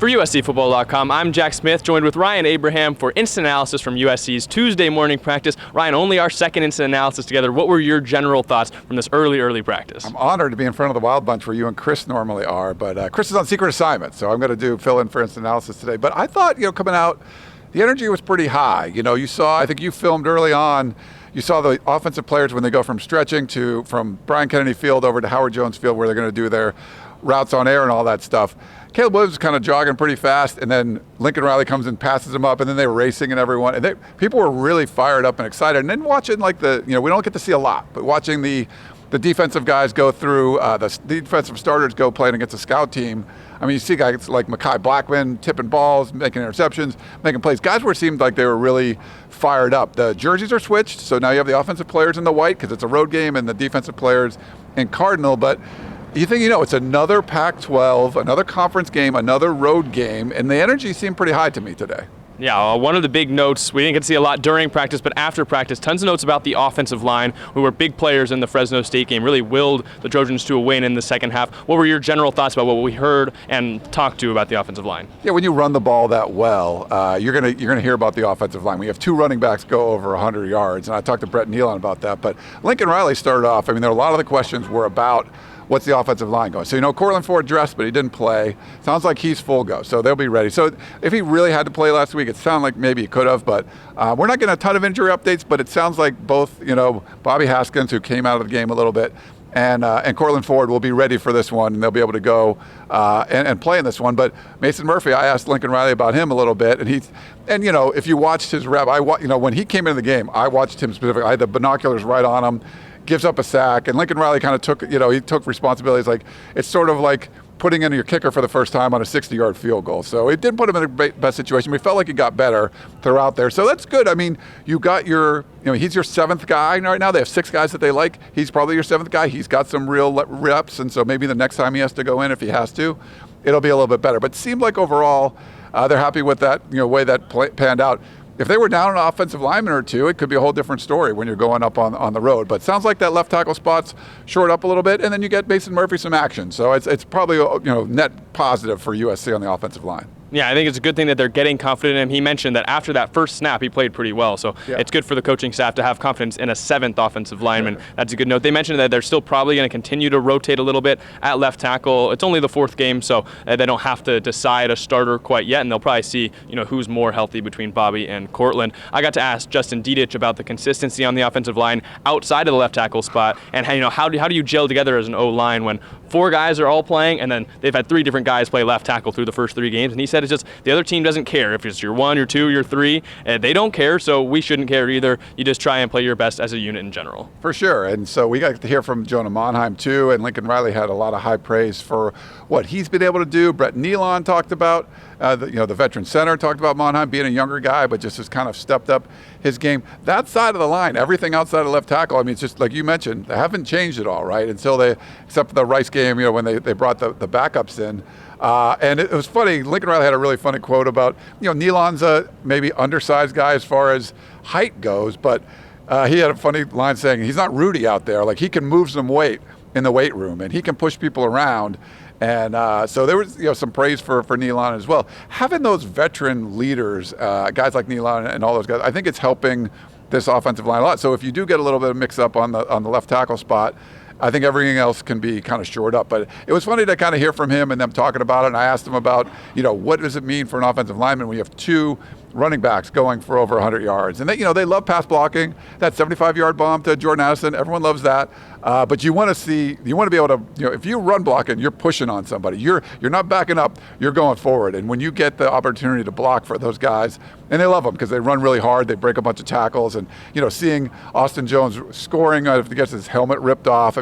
For USCFootball.com, I'm Jack Smith, joined with Ryan Abraham for instant analysis from USC's Tuesday morning practice. Ryan, only our second instant analysis together. What were your general thoughts from this early practice? I'm honored to be in front of the Wild Bunch where you and Chris normally are, but Chris is on secret assignment, so I'm going to fill in for instant analysis today. But I thought, coming out, the energy was pretty high. You saw, I think you filmed early on, you saw the offensive players when they go from stretching from Brian Kennedy Field over to Howard Jones Field where they're going to do their routes on air and all that stuff. Caleb Williams was kind of jogging pretty fast, and then Lincoln Riley comes and passes him up, and then they were racing and everyone. And people were really fired up and excited. And then watching we don't get to see a lot, but watching the defensive guys go through, the defensive starters go playing against a scout team. I mean, you see guys like Mekhi Blackman tipping balls, making interceptions, making plays. Guys where it seemed like they were really fired up. The jerseys are switched, so now you have the offensive players in the white because it's a road game, and the defensive players in Cardinal. But you think, it's another Pac-12, another conference game, another road game, and the energy seemed pretty high to me today. Yeah, one of the big notes, we didn't get to see a lot during practice, but after practice, tons of notes about the offensive line, who were big players in the Fresno State game, really willed the Trojans to a win in the second half. What were your general thoughts about what we heard and talked to about the offensive line? Yeah, when you run the ball that well, you're gonna hear about the offensive line. We have two running backs go over 100 yards, and I talked to Brett Nealon about that. But Lincoln Riley started off, there were a lot of the questions were about what's the offensive line going? So, Cortland Ford dressed, but he didn't play. Sounds like he's full go, so they'll be ready. So if he really had to play last week, it sounded like maybe he could have, but we're not getting a ton of injury updates, but it sounds like both, Bobby Haskins, who came out of the game a little bit, and Cortland Ford will be ready for this one, and they'll be able to go and play in this one. But Mason Murphy, I asked Lincoln Riley about him a little bit, and if you watched his rep, when he came into the game, I watched him specifically. I had the binoculars right on him. Gives up a sack, and Lincoln Riley kind of took responsibilities. Like, it's sort of like putting in your kicker for the first time on a 60-yard field goal. So it didn't put him in the best situation. We felt like he got better throughout there. So that's good. I mean, you got he's your seventh guy right now. They have six guys that they like. He's probably your seventh guy. He's got some real reps, and so maybe the next time he has to go in, if he has to, it'll be a little bit better. But it seemed like overall they're happy with that, way that panned out. If they were down an offensive lineman or two, it could be a whole different story when you're going up on the road. But it sounds like that left tackle spot's shored up a little bit, and then you get Mason Murphy some action. So it's probably net positive for USC on the offensive line. Yeah, I think it's a good thing that they're getting confident in him. He mentioned that after that first snap, he played pretty well. So It's good for the coaching staff to have confidence in a seventh offensive lineman. That's a good note. They mentioned that they're still probably going to continue to rotate a little bit at left tackle. It's only the fourth game, so they don't have to decide a starter quite yet, and they'll probably see who's more healthy between Bobby and Cortland. I got to ask Justin Dedich about the consistency on the offensive line outside of the left tackle spot, and how do you gel together as an O-line when four guys are all playing, and then they've had three different guys play left tackle through the first three games, and he said it's just the other team doesn't care if it's your one, your two, your three. They don't care, so we shouldn't care either. You just try and play your best as a unit in general. For sure, and so we got to hear from Jonah Monheim too, and Lincoln Riley had a lot of high praise for what he's been able to do. Brett Nealon talked about, the veteran center talked about Monheim being a younger guy, but just has kind of stepped up his game. That side of the line, everything outside of left tackle, it's just like you mentioned, they haven't changed at all, right? Except for the Rice game, when they brought the backups in. And it was funny, Lincoln Riley had a really funny quote about, Nealon's a maybe undersized guy as far as height goes, but he had a funny line saying he's not Rudy out there. Like, he can move some weight in the weight room, and he can push people around. And so there was some praise for Nealon as well. Having those veteran leaders, guys like Nealon and all those guys, I think it's helping this offensive line a lot. So if you do get a little bit of mix up on the left tackle spot, I think everything else can be kind of shored up. But it was funny to kind of hear from him and them talking about it. And I asked him about, what does it mean for an offensive lineman when you have two running backs going for over 100 yards? And they love pass blocking. That 75-yard bomb to Jordan Addison, everyone loves that. But you want to be able to, if you run blocking, you're pushing on somebody. You're not backing up, you're going forward. And when you get the opportunity to block for those guys, and they love them because they run really hard, they break a bunch of tackles, and seeing Austin Jones scoring if he gets his helmet ripped off,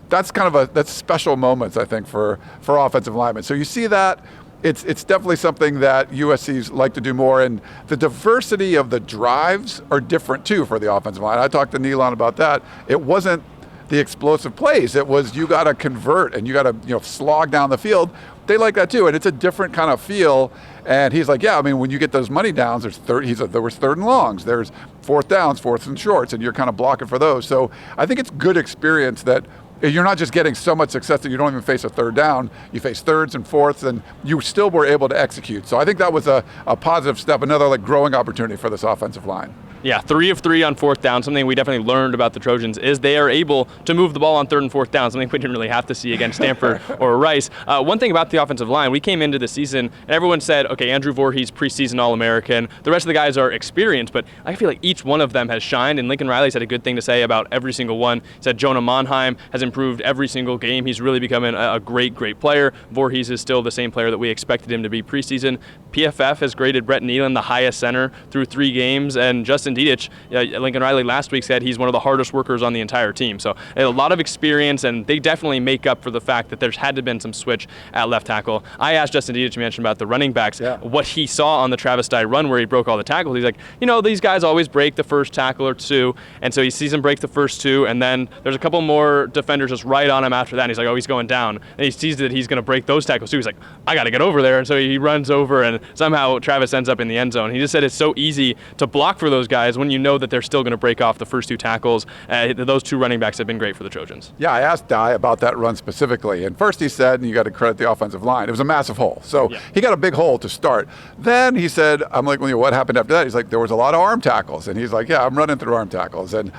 that's kind of that's special moments, I think, for offensive linemen. So you see that. It's definitely something that USC's like to do more, and the diversity of the drives are different too for the offensive line. I talked to Nealon about that. It wasn't the explosive plays. It was you got to convert and you got to slog down the field. they like that too, and it's a different kind of feel. And he's like, yeah, I mean, when you get those money downs, there was third and longs, there's fourth downs, fourth and shorts, and you're kind of blocking for those. So I think it's good experience that you're not just getting so much success that you don't even face a third down. You face thirds and fourths, and you still were able to execute. So I think that was a positive step, another like growing opportunity for this offensive line. Yeah, 3 of 3 on fourth down. Something we definitely learned about the Trojans is they are able to move the ball on third and fourth down, something we didn't really have to see against Stanford or Rice. One thing about the offensive line, we came into the season and everyone said, okay, Andrew Voorhees, preseason All-American. The rest of the guys are experienced, but I feel like each one of them has shined, and Lincoln Riley's had a good thing to say about every single one. He said Jonah Monheim has improved every single game. He's really becoming a great player. Voorhees is still the same player that we expected him to be preseason. PFF has graded Brett Nealon the highest center through 3 games, and Justin Dedich, Lincoln Riley last week said he's one of the hardest workers on the entire team. So a lot of experience, and they definitely make up for the fact that there's had to been some switch at left tackle. I asked Justin Dedich, you mentioned about the running backs, what he saw on the Travis Dye run where he broke all the tackles. He's like, these guys always break the first tackle or 2, and so he sees him break the first 2, and then there's a couple more defenders just right on him after that, and he's like, oh, he's going down. And he sees that he's going to break those tackles too. He's like, I got to get over there. And so he runs over, and somehow Travis ends up in the end zone. He just said it's so easy to block for those guys when you know that they're still going to break off the first 2 tackles. Those 2 running backs have been great for the Trojans. Yeah, I asked Dye about that run specifically, and first he said, and you got to credit the offensive line, it was a massive hole. So he got a big hole to start. Then he said, I'm like, well, what happened after that? He's like, there was a lot of arm tackles. And he's like, yeah, I'm running through arm tackles. And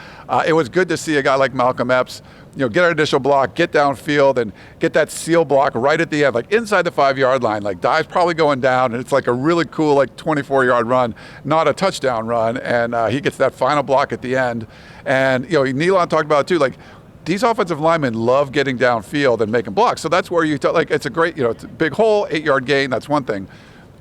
it was good to see a guy like Malcolm Epps, get an initial block, get downfield, and get that seal block right at the end, like inside the 5-yard line. Like Dye's probably going down, and it's like a really cool, like 24-yard run, not a touchdown run. And he gets that final block at the end. And Nealon talked about it too. Like these offensive linemen love getting downfield and making blocks. So that's where it's a great, it's a big hole, 8-yard gain. That's one thing.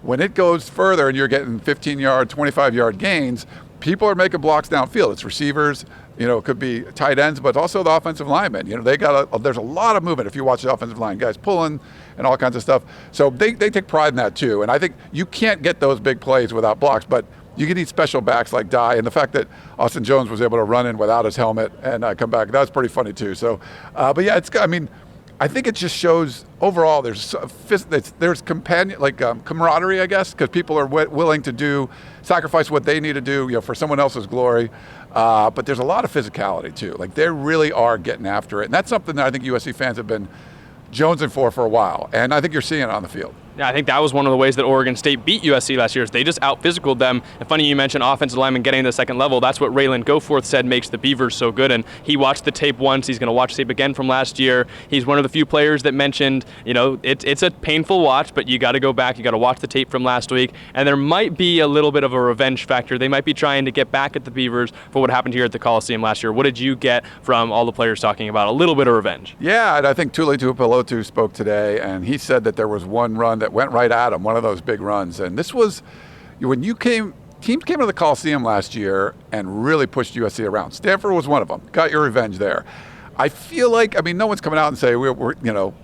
When it goes further and you're getting 15-yard, 25-yard gains, people are making blocks downfield. It's receivers. It could be tight ends, but also the offensive linemen. There's a lot of movement if you watch the offensive line, guys pulling and all kinds of stuff. So they take pride in that too. And I think you can't get those big plays without blocks, but you can need special backs like Dye. And the fact that Austin Jones was able to run in without his helmet and come back, that was pretty funny too. So, but yeah, I think it just shows overall there's camaraderie, I guess, because people are willing to sacrifice what they need to do, for someone else's glory. But there's a lot of physicality too. Like they really are getting after it, and that's something that I think USC fans have been jonesing for a while, and I think you're seeing it on the field. Yeah, I think that was one of the ways that Oregon State beat USC last year is they just out-physicaled them. And funny you mentioned offensive linemen getting to the second level. That's what Raylan Goforth said makes the Beavers so good. And he watched the tape once. He's going to watch the tape again from last year. He's one of the few players that mentioned, it's a painful watch, but you got to go back. You got to watch the tape from last week. And there might be a little bit of a revenge factor. They might be trying to get back at the Beavers for what happened here at the Coliseum last year. What did you get from all the players talking about a litlittle bit of revenge? Yeah, and I think Tuli Tuipulotu spoke today, and he said that there was one run that went right at him, one of those big runs. And this was when teams came to the Coliseum last year and really pushed USC around. Stanford was one of them. Got your revenge there. I feel like, no one's coming out and saying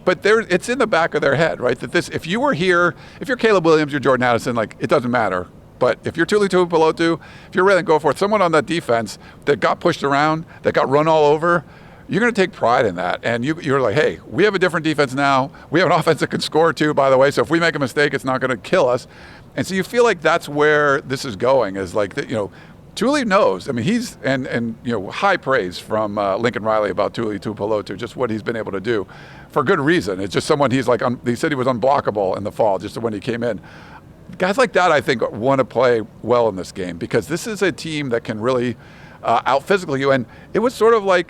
but it's in the back of their head, right? That if you were here, if you're Caleb Williams, you're Jordan Addison, it doesn't matter. But if you're Tuli Tuipulotu, if you're Raylan Goforth, someone on that defense that got pushed around, that got run all over, you're going to take pride in that. And you're like, hey, we have a different defense now. We have an offense that can score too, by the way. So if we make a mistake, it's not going to kill us. And so you feel like that's where this is going, is Tuli knows. He's, and high praise from Lincoln Riley about Tuli Tuipulotu, just what he's been able to do for good reason. It's just someone he said he was unblockable in the fall, just when he came in. Guys like that, I think, want to play well in this game because this is a team that can really out physical you. And it was sort of like,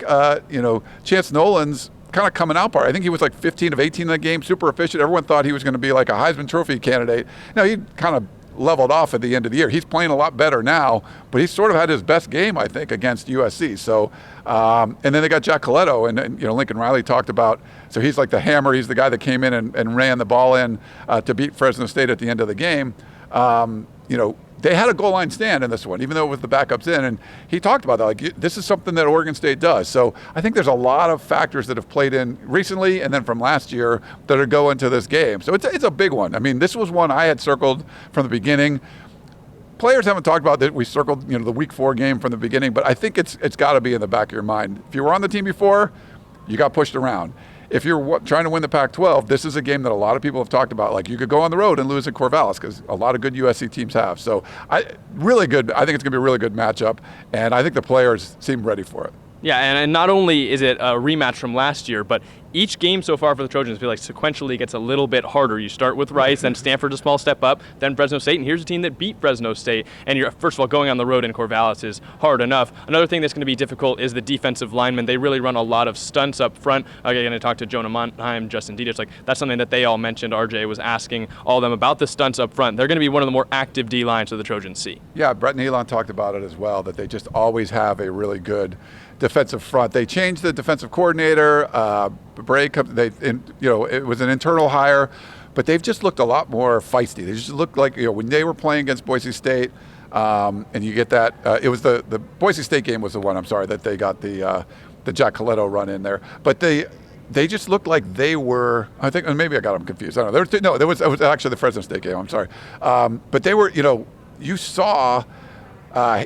Chance Nolan's kind of coming out part. I think he was like 15 of 18 in the game, super efficient. Everyone thought he was going to be like a Heisman Trophy candidate. Now, he kind of leveled off at the end of the year. He's playing a lot better now, but he sort of had his best game, I think, against USC. So, and then they got Jack Coletto, and Lincoln Riley talked about, so he's like the hammer. He's the guy that came in and ran the ball in to beat Fresno State at the end of the game. They had a goal line stand in this one, even though it was the backups in. And he talked about that. This is something that Oregon State does. So I think there's a lot of factors that have played in recently and then from last year that are going to this game. So it's a big one. This was one I had circled from the beginning. Players haven't talked about that. We circled, the Week 4 game from the beginning, but I think it's got to be in the back of your mind. If you were on the team before, you got pushed around. if you're trying to win the Pac-12, this is a game that a lot of people have talked about. Like, you could go on the road and lose at Corvallis, because a lot of good USC teams have. So really good. I think it's going to be a really good matchup, and I think the players seem ready for it. Yeah, and not only is it a rematch from last year, but each game so far for the Trojans, I feel like sequentially gets a little bit harder. You start with Rice, then Stanford's a small step up, then Fresno State, and here's a team that beat Fresno State. And you're, first of all, going on the road in Corvallis is hard enough. Another thing that's going to be difficult is the defensive linemen. They really run a lot of stunts up front. Again, I talked to Jonah Monheim, Justin Dietich. Like, that's something that they all mentioned. RJ was asking all of them about the stunts up front. They're going to be one of the more active D-lines of the Trojans see. Yeah, Brett Nealon talked about it as well, that they just always have a really good defensive front. They changed the defensive coordinator. It was an internal hire, but they've just looked a lot more feisty. They just looked like, when they were playing against Boise State, and you get that. It was the Boise State game was the one, I'm sorry, that they got the Jack Coletto run in there. But they just looked like they were, I think, and maybe I got them confused. I don't know. It was actually the Fresno State game, I'm sorry. But they were, you saw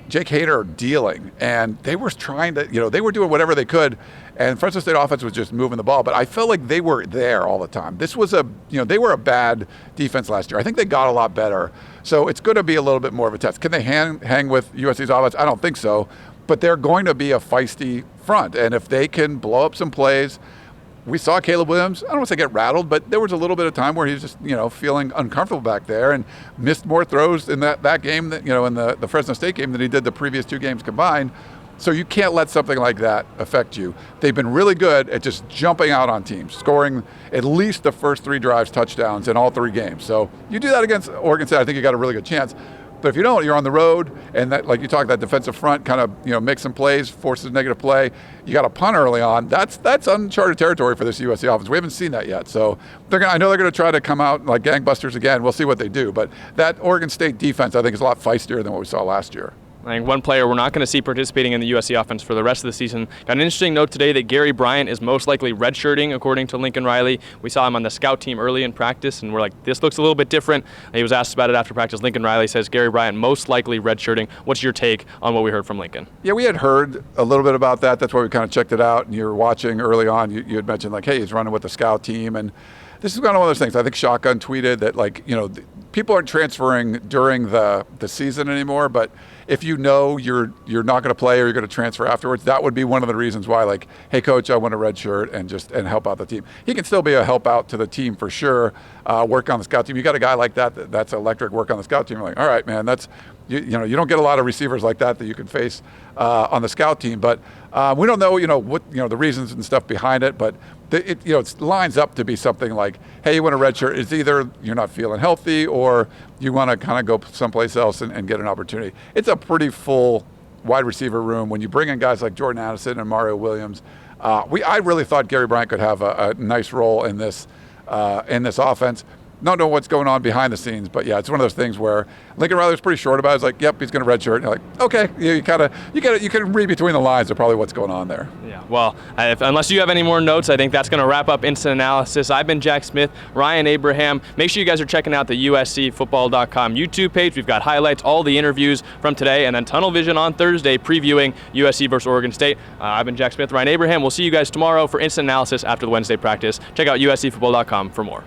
Jake Hader dealing, and they were trying to, they were doing whatever they could, and Fresno State offense was just moving the ball. But I felt like they were there all the time. This was they were a bad defense last year. I think they got a lot better. So it's going to be a little bit more of a test. Can they hang with USC's offense? I don't think so. But they're going to be a feisty front, and if they can blow up some plays. We saw Caleb Williams, I don't want to say get rattled, but there was a little bit of time where he was just, feeling uncomfortable back there and missed more throws in that game, that in the Fresno State game than he did the previous two games combined. So you can't let something like that affect you. They've been really good at just jumping out on teams, scoring at least the first 3 drives touchdowns in all 3 games. So you do that against Oregon State, I think you got a really good chance. But if you don't, you're on the road, and that, like you talked, that defensive front kind of makes some plays, forces negative play. You got a punt early on. That's uncharted territory for this USC offense. We haven't seen that yet. So I know they're going to try to come out like gangbusters again. We'll see what they do. But that Oregon State defense, I think, is a lot feistier than what we saw last year. I think one player we're not going to see participating in the USC offense for the rest of the season. Got an interesting note today that Gary Bryant is most likely redshirting, according to Lincoln Riley. We saw him on the scout team early in practice, and we're like, this looks a little bit different. He was asked about it after practice. Lincoln Riley says Gary Bryant most likely redshirting. What's your take on what we heard from Lincoln? Yeah, we had heard a little bit about that. That's why we kind of checked it out. And you were watching early on. You had mentioned, like, hey, he's running with the scout team. And this is kind of one of those things. I think Shotgun tweeted that, people aren't transferring during the season anymore, but if you're not going to play or you're going to transfer afterwards, that would be one of the reasons why, like, hey, coach, I want a red shirt and help out the team. He can still be a help out to the team for sure, work on the scout team. You got a guy like that's electric, work on the scout team. You're like, all right, man, that's, you don't get a lot of receivers like that you can face on the scout team. But we don't know, what, the reasons and stuff behind it, but it lines up to be something like, hey, you want a red shirt. It's either you're not feeling healthy or you want to kind of go someplace else and get an opportunity. It's a pretty full wide receiver room. When you bring in guys like Jordan Addison and Mario Williams, I really thought Gary Bryant could have a nice role in this offense. Don't know what's going on behind the scenes, but yeah, it's one of those things where Lincoln Riley was pretty short about it. It's like, yep, he's going to redshirt. And you're like, okay, you can read between the lines of probably what's going on there. Yeah. Well, unless you have any more notes, I think that's going to wrap up Instant Analysis. I've been Jack Smith, Ryan Abraham. Make sure you guys are checking out the USCFootball.com YouTube page. We've got highlights, all the interviews from today, and then Tunnel Vision on Thursday previewing USC versus Oregon State. I've been Jack Smith, Ryan Abraham. We'll see you guys tomorrow for Instant Analysis after the Wednesday practice. Check out USCFootball.com for more.